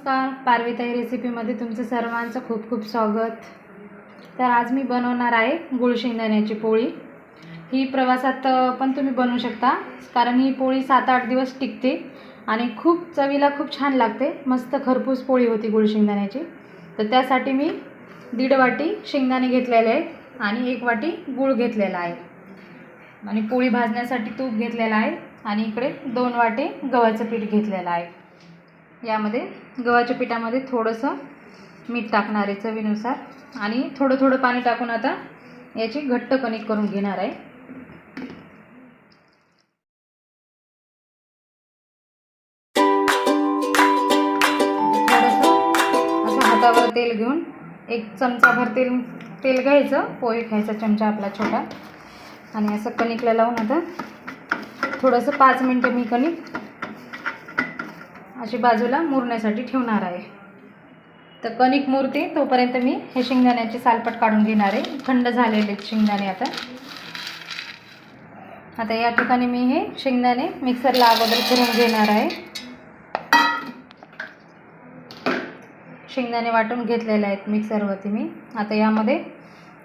नमस्कार, पारवे ताई रेसिपीमध्ये तुमचं सर्वांचं खूप खूप स्वागत। तर आज मी बनवणार आहे गुळ शेंगदाण्याची पोळी। ही प्रवासात पण तुम्ही बनवू शकता, कारण ही पोळी 7-8 दिवस टिकते आणि खूप चवीला खूप छान लागते। मस्त खरपूस पोळी होती गुळ शेंगदाण्याची। तर त्यासाठी मी 1.5 वाटी शेंगदाणे घेतलेले आहेत आणि 1 वाटी गुळ घेतलेला आहे आणि पोळी भाजण्यासाठी तूप घेतलेला आहे आणि इकडे 2 वाटी गव्हाचं पीठ घेतलेलं आहे। यामध्ये गव्हाच्या पिठामध्ये थोडंसं मीठ टाकणार आहे चवीनुसार आणि थोडं थोडं पाणी टाकून आता याची घट्ट कणिक करून घेणार आहे। थोडंसं असं हातावर तेल घेऊन 1 चमचाभर तेल घ्यायचं, पोहे खायचा चमचा आपला छोटा, आणि असं कणिकला लावून आता थोडंसं 5 मिनिटं मी कणिक अशी बाजूला मुरण्यासाठी ठेवणार आहे। तर कणिक मुरते तोपर्यंत मी हे शेंगदाण्याची सालपट काढून घेणार आहे। थंड झालेले शेंगदाणे आता या ठिकाणी मी हे शेंगदाणे मिक्सरला अगोदर फिरवून घेणार आहे। शेंगदाणे वाटून घेतलेले आहेत मिक्सरवरती मी। आता यामध्ये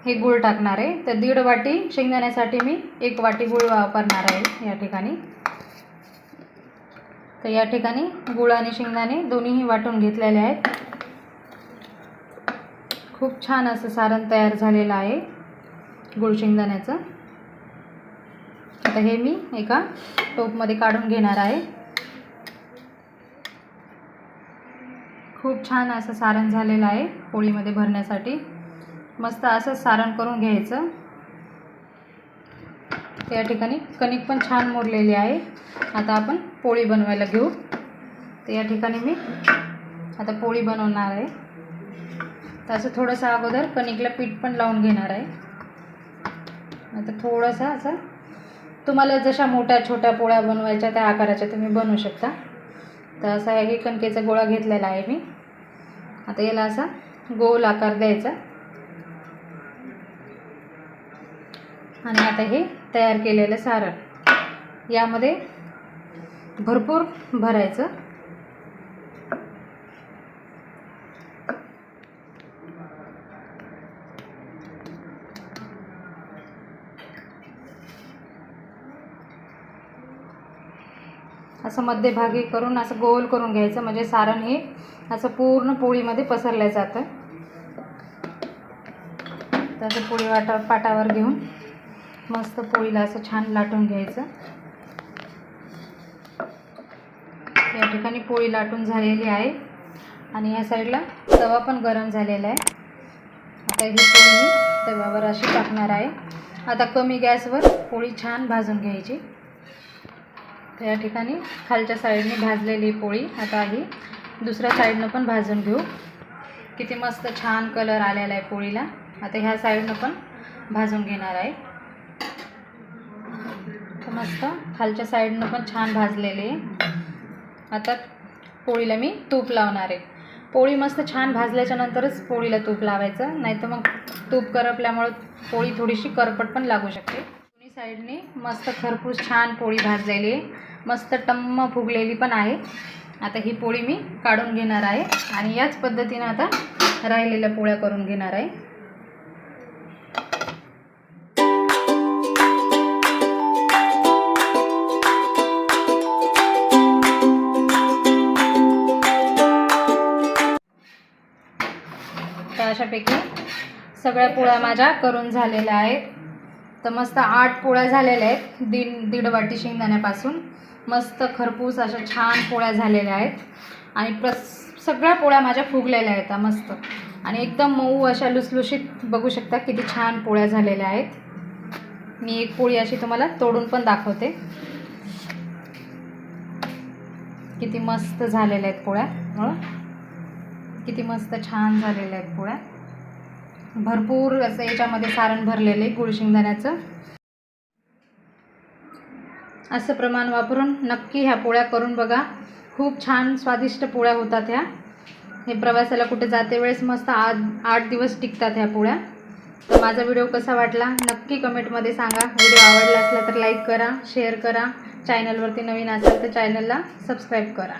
हे गूळ टाकणार आहे। तर 1.5 वाटी शेंगदाण्यासाठी मी 1 वाटी गूळ वापरणार आहे या ठिकाणी। तर या ठिकाणी गूळ आणि शेंगदाणे दोन्हीही वाटून घेतलेले आहेत। खूप छान असं सारण तयार झालेलं आहे गूळ शेंगदाण्याचं। आता हे मी एका टोपमध्ये काढून घेणार आहे। खूप छान असं सारण झालेलं आहे पोळीमध्ये भरण्यासाठी। मस्त असं सारण करून घ्यायचं। या ठिकाणी कणिक पण छान मुरलेली आहे। आता आपण पोळी बनवायला घेऊ। तर या ठिकाणी मी आता पोळी बनवणार आहे। तर असं थोडंसं अगोदर कणिकला पीठ पण लावून घेणार आहे। आता थोडंसं असं तुम्हाला जशा मोठ्या छोट्या पोळ्या बनवायच्या त्या आकाराच्या तुम्ही बनवू शकता। तर असा हे कणकेचा गोळा घेतलेला आहे मी। आता याला असा गोल आकार द्यायचा आणि आता हे तयार केलेलं सारण यामध्ये भरपूर भरायचं। असं मध्यभागी करून असं गोल करून घ्यायचं, म्हणजे सारण हे असं पूर्ण पोळीमध्ये पसरलं जातं। त्याचं पोळी पाटावर घेऊन मस्त पोळीला असं छान लाटून घ्यायचं। या ठिकाणी पोळी लाटून झालेली आहे आणि या साईडला तवा पण गरम झालेला आहे। आता ही पोळी मी तव्यावर अशी टाकणार आहे। आता कमी गॅसवर पोळी छान भाजून घ्यायची। तर या ठिकाणी खालच्या साईडने भाजलेली पोळी आता ही दुसऱ्या साईडनं पण भाजून घेऊ। किती मस्त छान कलर आलेला आहे पोळीला। आता ह्या साईडनं पण भाजून घेणार आहे। तर मस्त खालच्या साईडनं पण छान भाजलेली आहे। आता पोळीला मी तूप लावणार आहे। पोळी मस्त छान भाजल्याच्या नंतरच पोळीला तूप लावायचं, नाहीतर मग तूप करपल्यामुळे पोळी थोडीशी करपट पण लागू शकते। दोन्ही साईडने मस्त खरपूस छान पोळी भाजलेली आहे, मस्त टम्म फुगलेली पण आहे। आता ही पोळी मी काढून घेणार आहे आणि याच पद्धतीने आता राहिलेल्या पोळ्या करून घेणार आहे। तर अशापैकी सगळ्या पोळ्या माझ्या करून झालेल्या आहेत। तर मस्त 8 पोळ्या झालेल्या आहेत 1.5 वाटी शेंगदाण्यापासून। मस्त खरपूस अशा छान पोळ्या झालेल्या आहेत आणि सगळ्या पोळ्या माझ्या फुगलेल्या आहेत मस्त, आणि एकदम मऊ अशा लुसलुशीत बघू शकता किती छान पोळ्या झालेल्या आहेत। मी एक पोळी अशी तुम्हाला तोडून पण दाखवते। किती मस्त झालेल्या आहेत पोळ्या, किती मस्त छान झालेल्या आहेत पोळ्या। भरपूर असं याच्यामध्ये सारण भरलेले गुळ शेंगदाण्याचं। असं प्रमाण वापरून नक्की ह्या पोळ्या करून बघा। खूप छान स्वादिष्ट पोळ्या होतात ह्या। हे प्रवासाला कुठे जाते वेळेस मस्त 8 दिवस टिकतात ह्या पोळ्या। तर माझा व्हिडिओ कसा वाटला नक्की कमेंटमध्ये सांगा। व्हिडिओ आवडला असला तर लाईक करा, शेअर करा। चॅनलवरती नवीन असाल तर चॅनलला सबस्क्राईब करा।